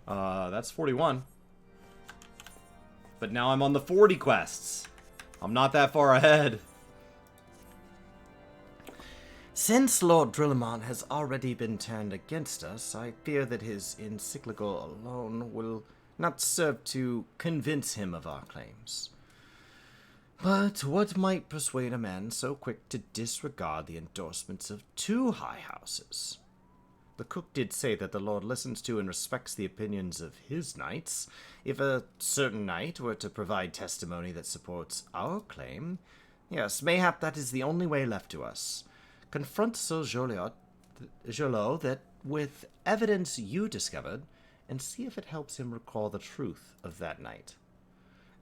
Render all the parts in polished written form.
That's 41. But now I'm on the 40 quests. I'm not that far ahead. Since Lord Drillamon has already been turned against us, I fear that his encyclical alone will not serve to convince him of our claims. But what might persuade a man so quick to disregard the endorsements of two high houses? The cook did say that the Lord listens to and respects the opinions of his knights. If a certain knight were to provide testimony that supports our claim, yes, mayhap that is the only way left to us. Confront Sir Jolot that with evidence you discovered, and see if it helps him recall the truth of that night.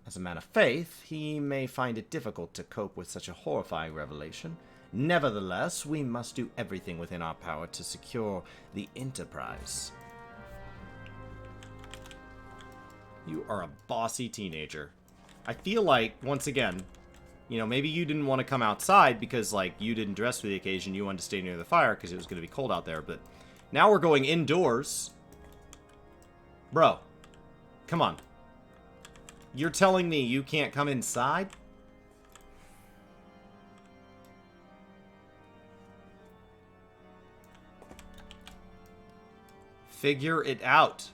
As a man of faith, he may find it difficult to cope with such a horrifying revelation. Nevertheless, we must do everything within our power to secure the Enterprise. You are a bossy teenager. I feel like, once again, you know, maybe you didn't want to come outside because, like, you didn't dress for the occasion. You wanted to stay near the fire because it was going to be cold out there. But now we're going indoors. Bro, come on. You're telling me you can't come inside? Figure it out.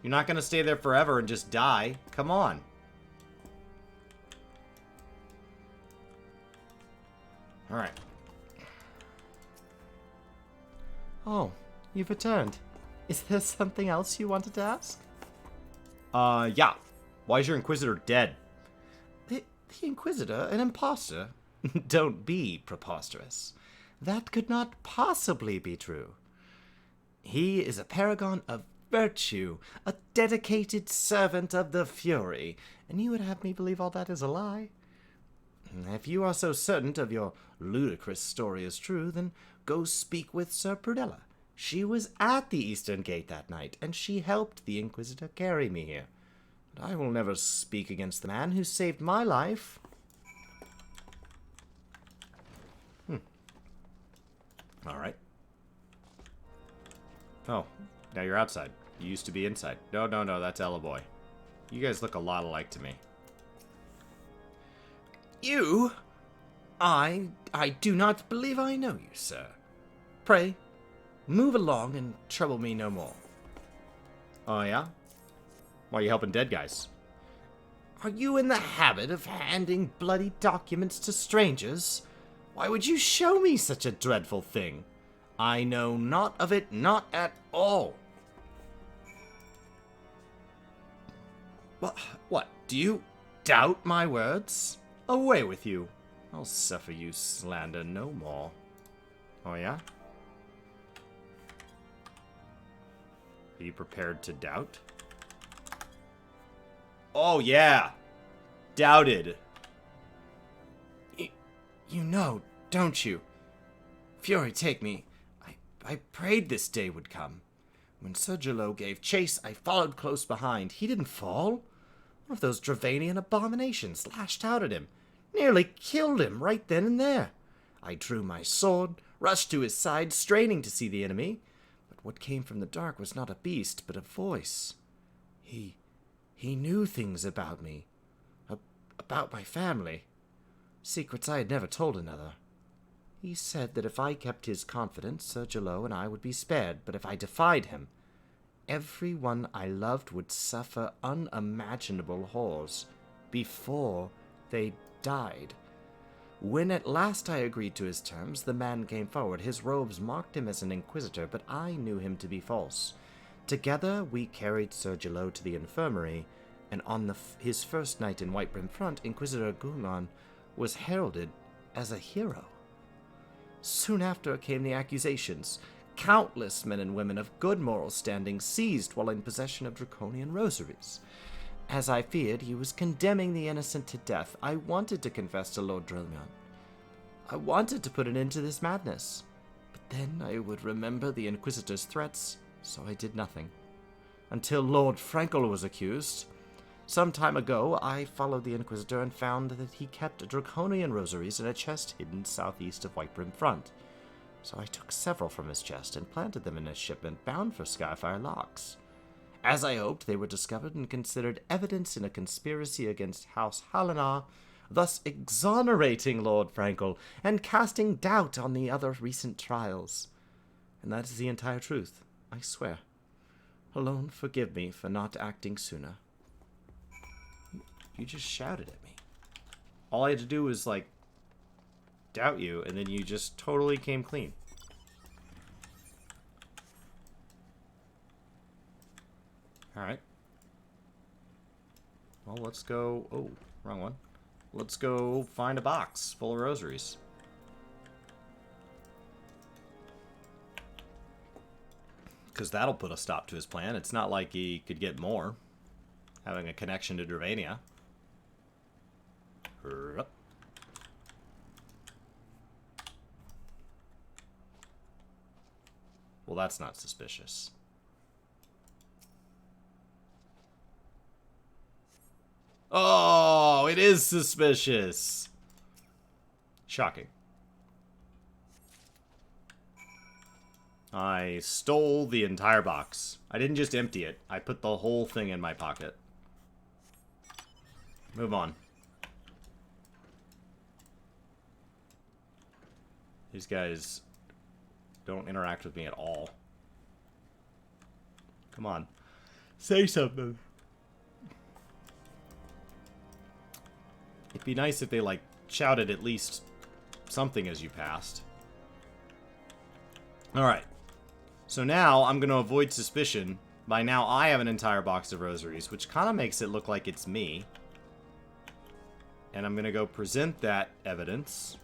You're not going to stay there forever and just die. Come on. Alright. Oh, you've returned. Is there something else you wanted to ask? Yeah. Why is your Inquisitor dead? The Inquisitor, an impostor? Don't be preposterous. That could not possibly be true. He is a paragon of virtue, a dedicated servant of the Fury, and you would have me believe all that is a lie? If you are so certain of your ludicrous story is true, then go speak with Sir Prudella. She was at the Eastern Gate that night, and she helped the Inquisitor carry me here. But I will never speak against the man who saved my life. Alright. Oh, now you're outside. You used to be inside. No, that's Ella Boy. You guys look a lot alike to me. You? I do not believe I know you, sir. Pray, move along and trouble me no more. Oh, yeah? Why are you helping dead guys? Are you in the habit of handing bloody documents to strangers? Why would you show me such a dreadful thing? I know not of it, not at all. What? Do you doubt my words? Away with you. I'll suffer you slander no more. Oh, yeah? Are you prepared to doubt? Oh, yeah! Doubted. You know, don't you? Fury, take me. I prayed this day would come. When Sir Jolot gave chase, I followed close behind. He didn't fall. One of those Dravanian abominations lashed out at him. Nearly killed him right then and there. I drew my sword, rushed to his side, straining to see the enemy. But what came from the dark was not a beast, but a voice. He knew things about me. About my family. Secrets I had never told another. He said that if I kept his confidence, Sir Jolot and I would be spared, but if I defied him, everyone I loved would suffer unimaginable horrors before they died. When at last I agreed to his terms, the man came forward. His robes marked him as an inquisitor, but I knew him to be false. Together we carried Sir Jolot to the infirmary, and on his first night in Whitebrim Front, Inquisitor Gulon was heralded as a hero. Soon after came the accusations. Countless men and women of good moral standing seized while in possession of draconian rosaries. As I feared, he was condemning the innocent to death. I wanted to confess to Lord Drillamon. I wanted to put an end to this madness. But then I would remember the Inquisitor's threats, so I did nothing. Until Lord Frankel was accused. Some time ago, I followed the Inquisitor and found that he kept draconian rosaries in a chest hidden southeast of Whitebrim Front. So I took several from his chest and planted them in a shipment bound for Skyfire Locks. As I hoped, they were discovered and considered evidence in a conspiracy against House Halanar, thus exonerating Lord Frankel and casting doubt on the other recent trials. And that is the entire truth, I swear. Alone, forgive me for not acting sooner. You just shouted at me. All I had to do was, like, doubt you, and then you just totally came clean. Alright. Well, let's go... Oh, wrong one. Let's go find a box full of rosaries. Because that'll put a stop to his plan. It's not like he could get more. Having a connection to Dravania. Well, that's not suspicious. Oh, it is suspicious. Shocking. I stole the entire box. I didn't just empty it. I put the whole thing in my pocket. Move on. These guys don't interact with me at all. Come on. Say something. It'd be nice if they, like, shouted at least something as you passed. Alright. So now I'm going to avoid suspicion. By now I have an entire box of rosaries, which kind of makes it look like it's me. And I'm going to go present that evidence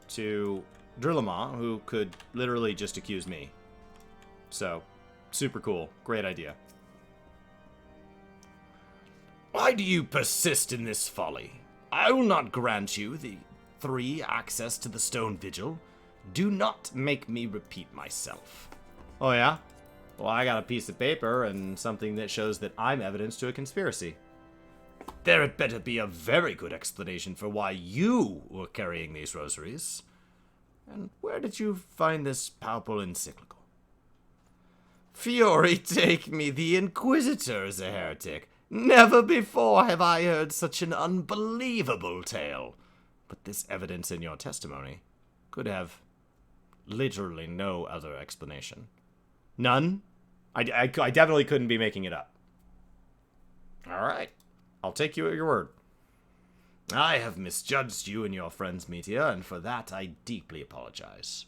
to Drillama, who could literally just accuse me. So, super cool. Great idea. Why do you persist in this folly? I will not grant you the 3 access to the stone vigil. Do not make me repeat myself. Oh yeah? Well, I got a piece of paper and something that shows that I'm evidence to a conspiracy. There had better be a very good explanation for why you were carrying these rosaries. And where did you find this powerful encyclical? Fury take me, the Inquisitor is a heretic. Never before have I heard such an unbelievable tale. But this evidence in your testimony could have literally no other explanation. None? I definitely couldn't be making it up. Alright. I'll take you at your word. I have misjudged you and your friends, Meteor, and for that I deeply apologize.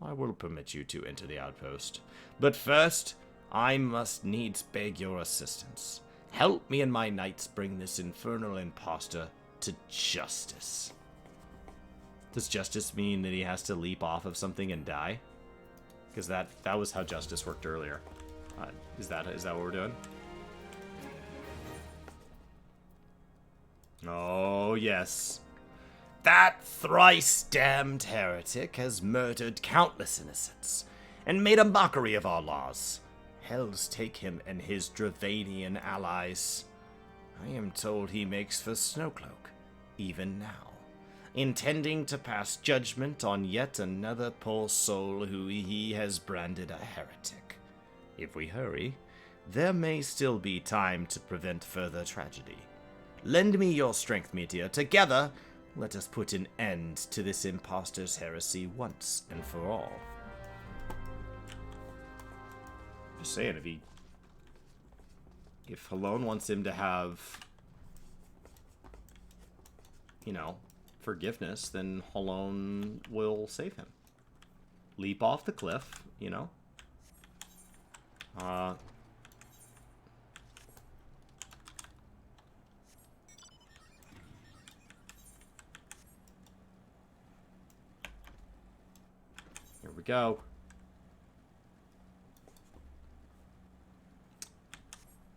I will permit you to enter the outpost. But first, I must needs beg your assistance. Help me and my knights bring this infernal imposter to justice. Does justice mean that he has to leap off of something and die? Because that was how justice worked earlier. Is that what we're doing? Oh, yes. That thrice-damned heretic has murdered countless innocents and made a mockery of our laws. Hells take him and his Dravanian allies. I am told he makes for Snowcloak, even now, intending to pass judgment on yet another poor soul who he has branded a heretic. If we hurry, there may still be time to prevent further tragedy. Lend me your strength, Meteor. Together, let us put an end to this impostor's heresy once and for all. Just saying, if Halone wants him to have, you know, forgiveness, then Halone will save him. Leap off the cliff, you know. Here we go.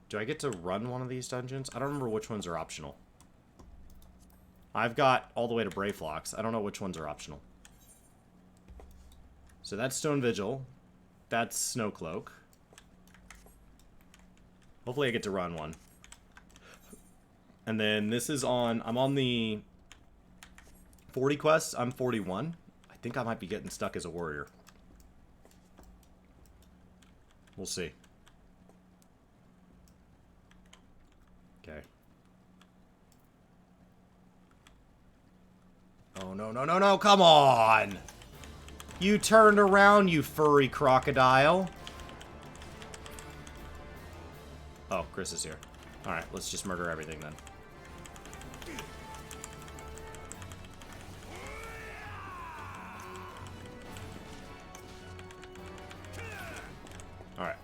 Do I get to run one of these dungeons? I don't remember which ones are optional. I've got all the way to Brayflocks. I don't know which ones are optional. So that's Stone Vigil. That's Snowcloak. Hopefully I get to run one. And then this is on... I'm on the 40 quests. I'm 41. I think I might be getting stuck as a warrior. We'll see. Okay. Oh, no, no, no, no, come on! You turned around, you furry crocodile. Oh, Chris is here. Alright, let's just murder everything then. Alright.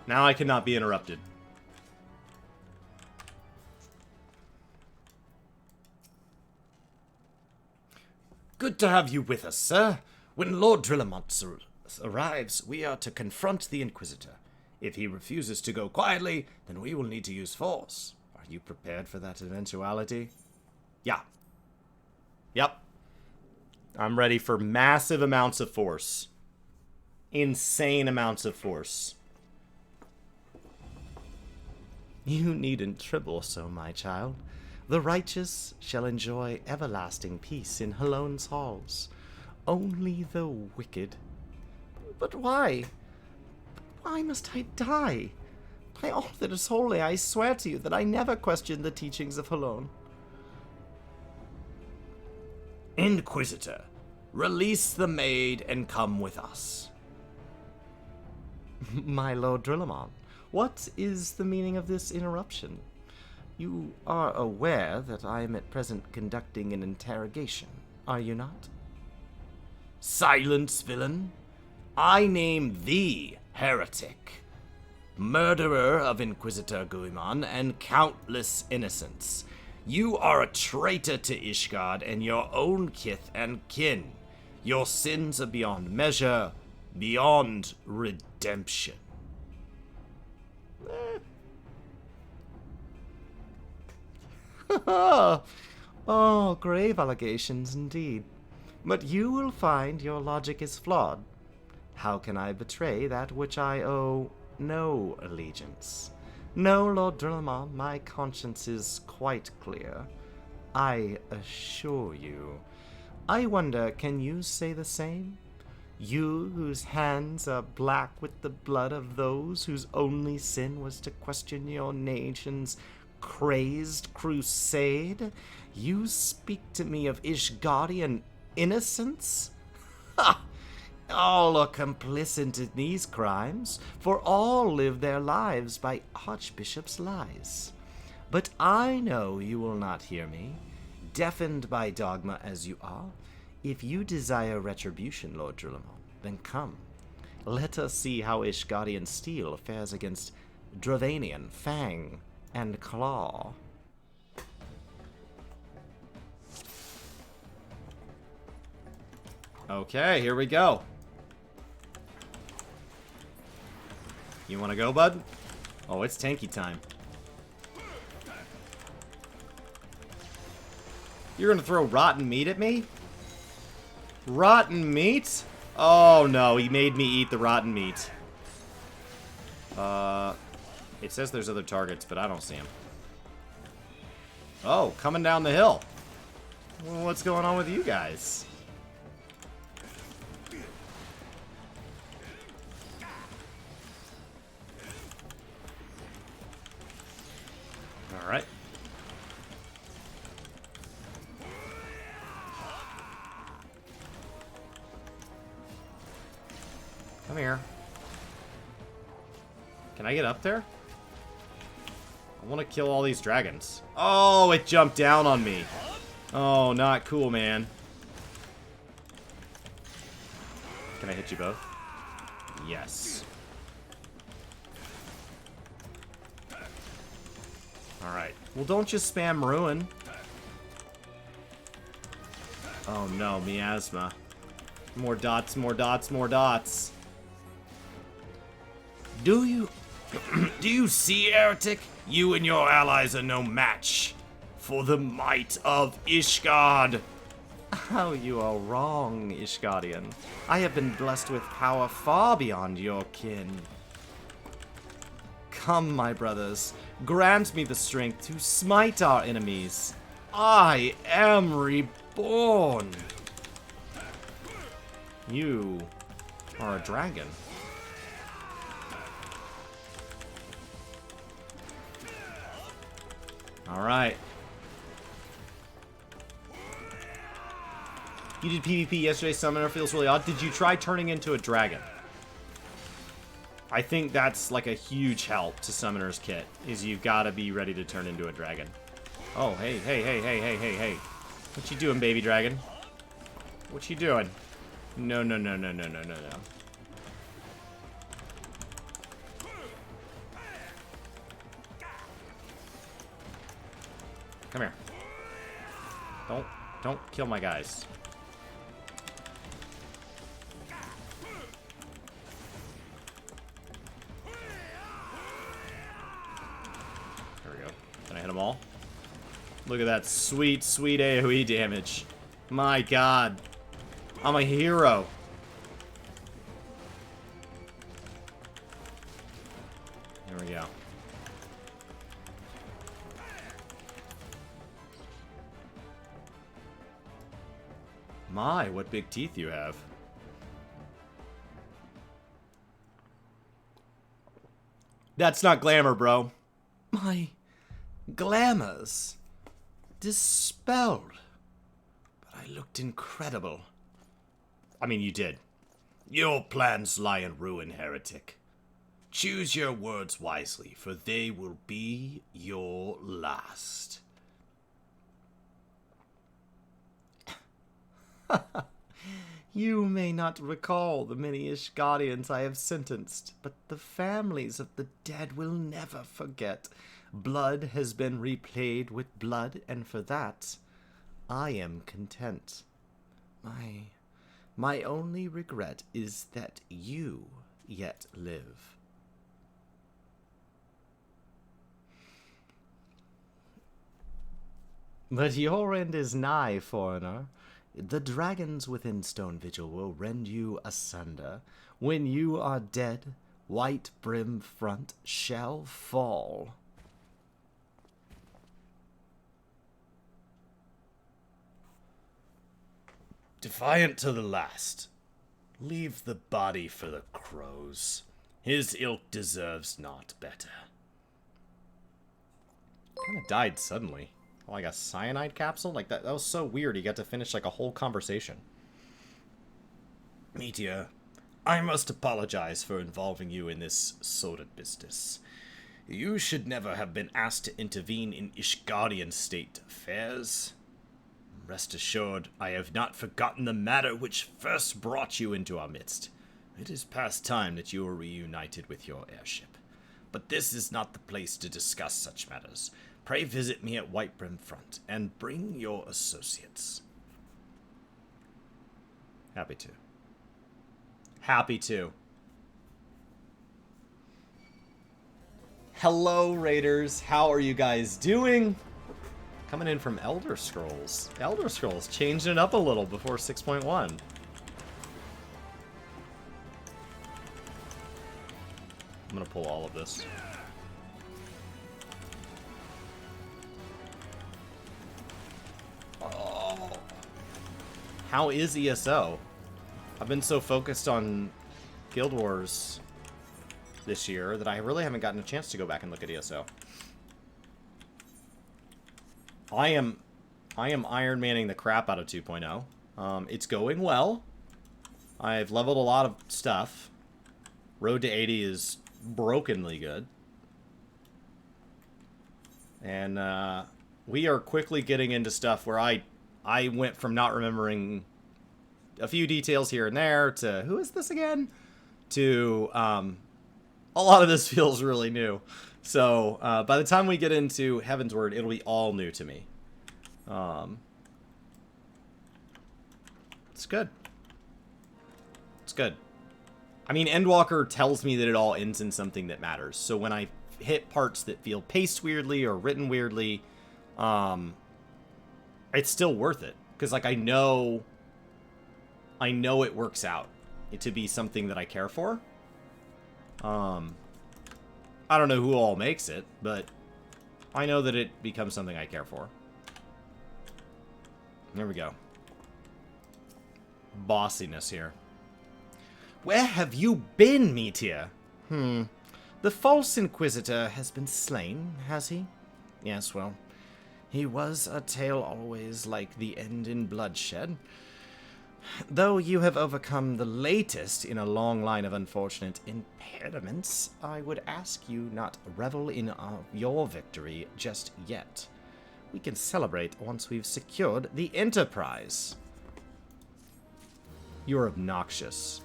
Now I cannot be interrupted. Good to have you with us, sir. When Lord Drillamont arrives, we are to confront the Inquisitor. If he refuses to go quietly, then we will need to use force. Are you prepared for that eventuality? Yeah. Yep. I'm ready for massive amounts of force. Insane amounts of force. You needn't tremble so, my child. The righteous shall enjoy everlasting peace in Halone's halls. Only the wicked. But why? Why must I die? By all that is holy, I swear to you that I never questioned the teachings of Halone. Inquisitor, release the maid and come with us. My Lord Drillamon, what is the meaning of this interruption? You are aware that I am at present conducting an interrogation, are you not? Silence, villain! I name thee heretic, murderer of Inquisitor Guiman and countless innocents. You are a traitor to Ishgard and your own kith and kin. Your sins are beyond measure, beyond redemption. Oh, grave allegations indeed. But you will find your logic is flawed. How can I betray that which I owe no allegiance? No, Lord Drillamon, my conscience is quite clear. I assure you. I wonder, can you say the same? You whose hands are black with the blood of those whose only sin was to question your nation's crazed crusade? You speak to me of Ishgardian innocence? Ha! All are complicit in these crimes, for all live their lives by Archbishop's lies. But I know you will not hear me, deafened by dogma as you are. If you desire retribution, Lord Drillamon, then come. Let us see how Ishgardian steel fares against Dravanian Fang and Claw. Okay, here we go. You want to go, bud? Oh, it's tanky time. You're gonna throw rotten meat at me? Rotten meat? Oh no, he made me eat the rotten meat. It says there's other targets, but I don't see them. Oh, coming down the hill. Well, what's going on with you guys? Alright. Come here. Can I get up there? I want to kill all these dragons. Oh, it jumped down on me. Oh, not cool, man. Can I hit you both? Yes. Alright. Well, don't just spam ruin. Oh no, miasma. More dots, more dots, more dots. Do you see, heretic? You and your allies are no match for the might of Ishgard. How you are wrong, Ishgardian. I have been blessed with power far beyond your kin. Come, my brothers, grant me the strength to smite our enemies. I am reborn. You are a dragon. Alright. You did PvP yesterday, Summoner. Feels really odd. Did you try turning into a dragon? I think that's like a huge help to Summoner's Kit, is you've got to be ready to turn into a dragon. Oh, hey, hey, hey, hey, hey, hey, hey. What you doing, baby dragon? What you doing? No, no, no, no, no, no, no, no. Come here. Don't kill my guys. There we go. Can I hit them all? Look at that sweet, sweet AoE damage. My god. I'm a hero. There we go. My, what big teeth you have. That's not glamour, bro. My glamours dispelled. But I looked incredible. I mean, you did. Your plans lie in ruin, heretic. Choose your words wisely, for they will be your last. You may not recall the many Ishgardians I have sentenced, but the families of the dead will never forget. Blood has been replayed with blood, and for that, I am content. My only regret is that you yet live. But your end is nigh, foreigner. The dragons within Stone Vigil will rend you asunder. When you are dead, White Brim Front shall fall. Defiant to the last. Leave the body for the crows. His ilk deserves not better. Kind of died suddenly. Like a cyanide capsule? Like that was so weird. He got to finish like a whole conversation. Meteor, I must apologize for involving you in this sordid business. You should never have been asked to intervene in Ishgardian state affairs. Rest assured, I have not forgotten the matter which first brought you into our midst. It is past time that you were reunited with your airship. But this is not the place to discuss such matters. Pray visit me at White Brim Front, and bring your associates. Happy to. Happy to. Hello, Raiders. How are you guys doing? Coming in from Elder Scrolls. Elder Scrolls changing it up a little before 6.1. I'm gonna pull all of this. How is ESO? I've been so focused on Guild Wars this year that I really haven't gotten a chance to go back and look at ESO. I am Iron Manning the crap out of 2.0. It's going well. I've leveled a lot of stuff. Road to 80 is brokenly good. And we are quickly getting into stuff where I went from not remembering a few details here and there to, who is this again? To, a lot of this feels really new. So, by the time we get into Heavensward, it'll be all new to me. It's good. It's good. I mean, Endwalker tells me that it all ends in something that matters. So when I hit parts that feel paced weirdly or written weirdly, it's still worth it. Because, like, I know it works out to be something that I care for. I don't know who all makes it, but I know that it becomes something I care for. There we go. Bossiness here. Where have you been, Meteor? The false Inquisitor has been slain, has he? Yes, well, He was a tale always like the end in bloodshed. Though you have overcome the latest in a long line of unfortunate impediments, I would ask you not revel in your victory just yet. We can celebrate once we've secured the Enterprise. You're obnoxious.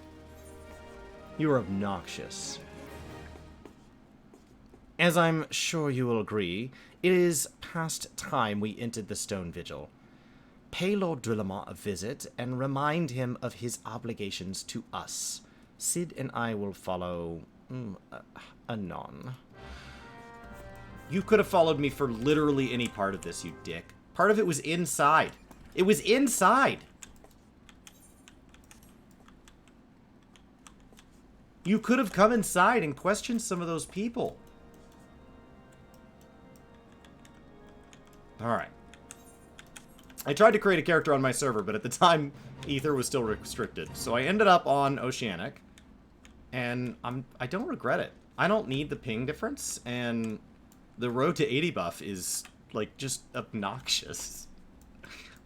You're obnoxious. As I'm sure you will agree, it is past time we entered the Stone Vigil. Pay Lord Drillamont a visit and remind him of his obligations to us. Sid and I will follow anon. You could have followed me for literally any part of this, you dick. Part of it was inside. It was inside! You could have come inside and questioned some of those people. Alright. I tried to create a character on my server, but at the time, Ether was still restricted. So I ended up on Oceanic, and I don't regret it. I don't need the ping difference, and the road to 80 buff is, like, just obnoxious.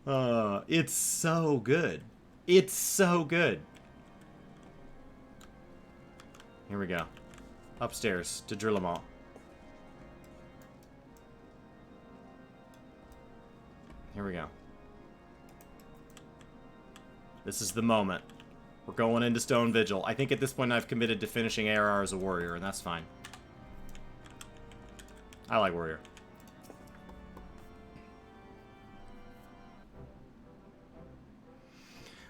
It's so good. It's so good. Here we go. Upstairs to drill them all. Here we go. This is the moment. We're going into Stone Vigil. I think at this point I've committed to finishing ARR as a warrior, and that's fine. I like warrior.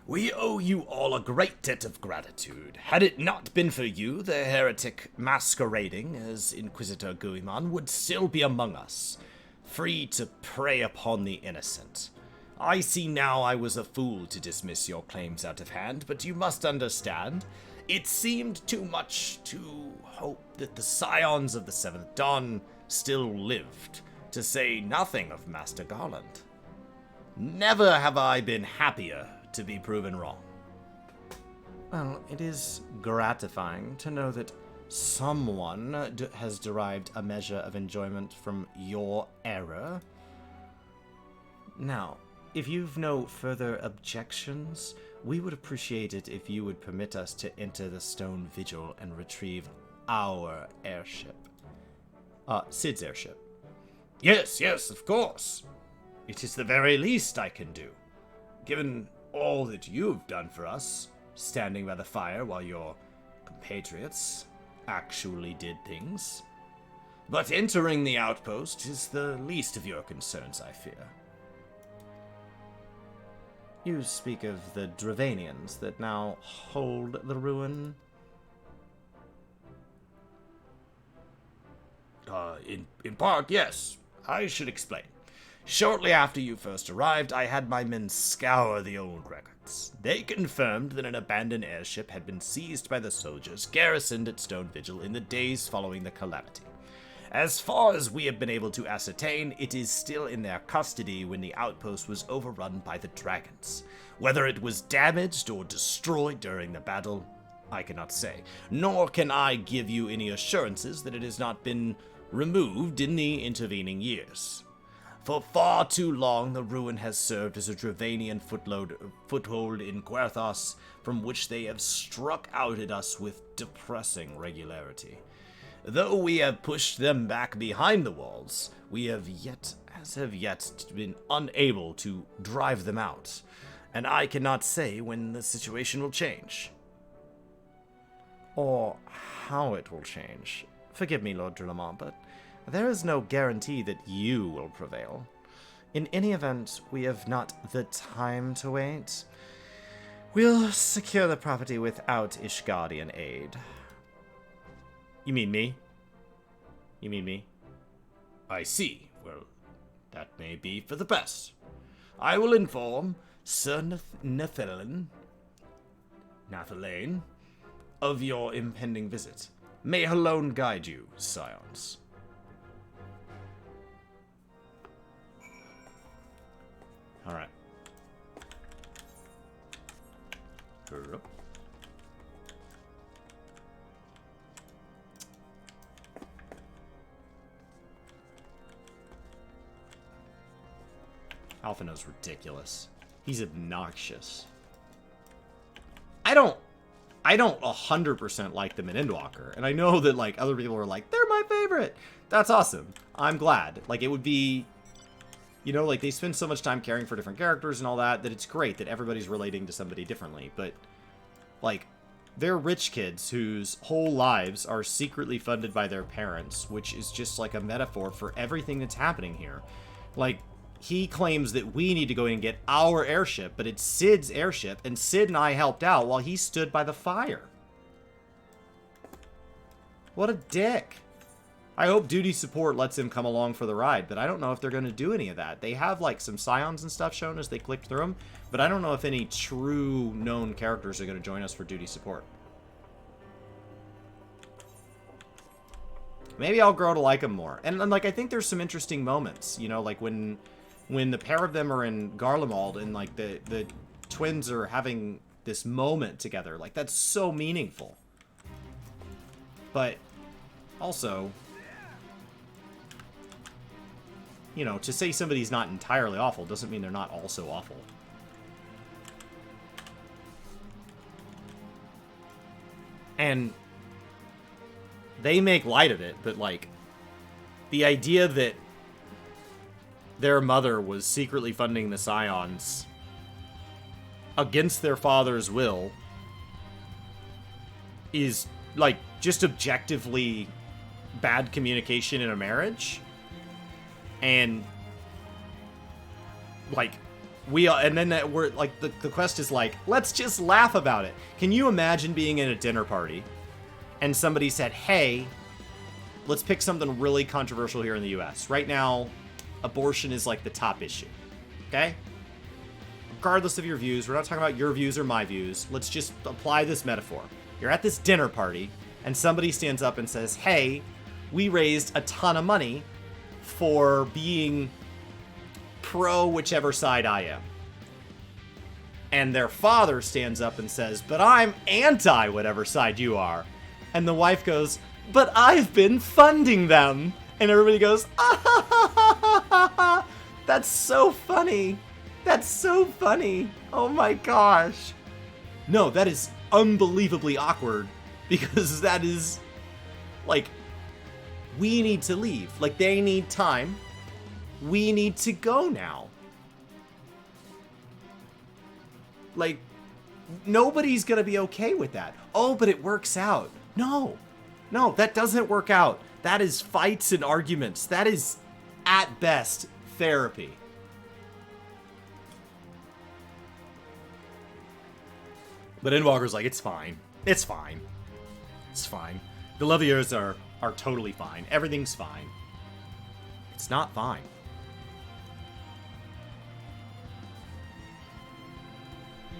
We owe you all a great debt of gratitude. Had it not been for you, the heretic masquerading as Inquisitor Guiman would still be among us, free to prey upon the innocent. I see now I was a fool to dismiss your claims out of hand, but you must understand, it seemed too much to hope that the scions of the Seventh Dawn still lived, to say nothing of Master Garland. Never have I been happier to be proven wrong. Well, it is gratifying to know that someone has derived a measure of enjoyment from your error. Now, if you've no further objections, we would appreciate it if you would permit us to enter the Stone Vigil and retrieve our airship. Sid's airship. Yes, of course. It is the very least I can do. Given all that you've done for us, standing by the fire while your compatriots actually did things. But entering the outpost is the least of your concerns, I fear. You speak of the Dravanians that now hold the ruin? In part, yes. I should explain. Shortly after you first arrived, I had my men scour the old records. They confirmed that an abandoned airship had been seized by the soldiers garrisoned at Stone Vigil in the days following the calamity. As far as we have been able to ascertain, it is still in their custody when the outpost was overrun by the dragons. Whether it was damaged or destroyed during the battle, I cannot say, nor can I give you any assurances that it has not been removed in the intervening years. For far too long, the ruin has served as a Dravanian foothold in Querthos, from which they have struck out at us with depressing regularity. Though we have pushed them back behind the walls, we have yet been unable to drive them out, and I cannot say when the situation will change. Or how it will change. Forgive me, Lord Drillamont, but there is no guarantee that you will prevail. In any event, we have not the time to wait. We'll secure the property without Ishgardian aid. You mean me? You mean me? I see. Well, that may be for the best. I will inform Sir Nathalain of your impending visit. May Halone guide you, scions. Alright. Alphino's ridiculous. He's obnoxious. I don't 100% like them in Endwalker. And I know that, like, other people are like, they're my favorite. That's awesome. I'm glad. Like, it would be, you know, like, they spend so much time caring for different characters and all that, that it's great that everybody's relating to somebody differently. But, like, they're rich kids whose whole lives are secretly funded by their parents, which is just, like, a metaphor for everything that's happening here. Like, he claims that we need to go in and get our airship, but it's Sid's airship, and Sid and I helped out while he stood by the fire. What a dick. I hope duty support lets him come along for the ride, but I don't know if they're going to do any of that. They have, like, some scions and stuff shown as they click through them, but I don't know if any true known characters are going to join us for duty support. Maybe I'll grow to like them more. And, like, I think there's some interesting moments, you know, like when the pair of them are in Garlemald and, like, the twins are having this moment together. Like, that's so meaningful. But also, you know, to say somebody's not entirely awful doesn't mean they're not also awful. And they make light of it, but, like, the idea that their mother was secretly funding the Scions against their father's will is, like, just objectively bad communication in a marriage. And, like, and then we're, like, the quest is like, let's just laugh about it. Can you imagine being in a dinner party and somebody said, hey, let's pick something really controversial here in the US. Right now, abortion is, like, the top issue. Okay? Regardless of your views, we're not talking about your views or my views. Let's just apply this metaphor. You're at this dinner party, and somebody stands up and says, hey, we raised a ton of money for being pro whichever side I am. And their father stands up and says, but I'm anti whatever side you are. And the wife goes, but I've been funding them. And everybody goes, ah, ha, ha, ha, ha, ha. That's so funny. That's so funny. Oh my gosh. No, that is unbelievably awkward, because that is, like, we need to leave. Like, they need time. We need to go now. Like, nobody's gonna be okay with that. Oh, but it works out. No, that doesn't work out. That is fights and arguments. That is, at best, therapy. But Endwalker's like, it's fine. It's fine. It's fine. The Leviers are totally fine. Everything's fine. It's not fine.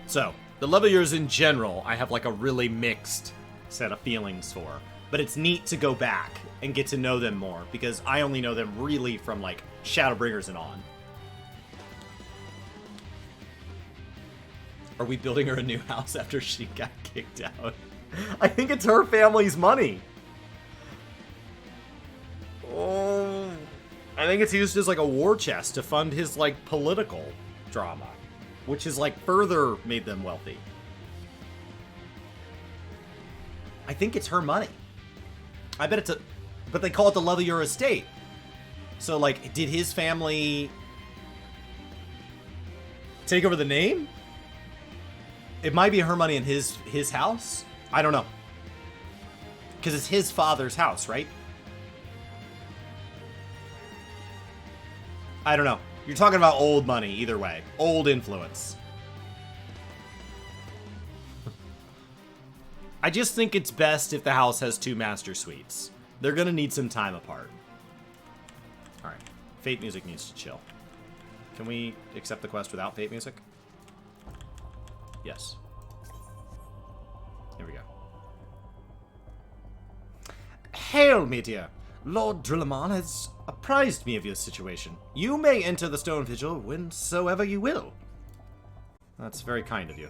So, the Leviers in general, I have, like, a really mixed set of feelings for. But it's neat to go back and get to know them more, because I only know them really from, like, Shadowbringers and on. Are we building her a new house after she got kicked out? I think it's her family's money. Oh, I think it's used as, like, a war chest to fund his, like, political drama, which has, like, further made them wealthy. I think it's her money. I bet it's but they call it the Levier estate. So, like, did his family take over the name? It might be her money in his house. I don't know. Because it's his father's house, right? I don't know. You're talking about old money, either way. Old influence. I just think it's best if the house has 2 master suites. They're gonna need some time apart. Alright. Fate music needs to chill. Can we accept the quest without fate music? Yes. Here we go. Hail, me dear. Lord Drillamon has apprised me of your situation. You may enter the Stone Vigil whensoever you will. That's very kind of you.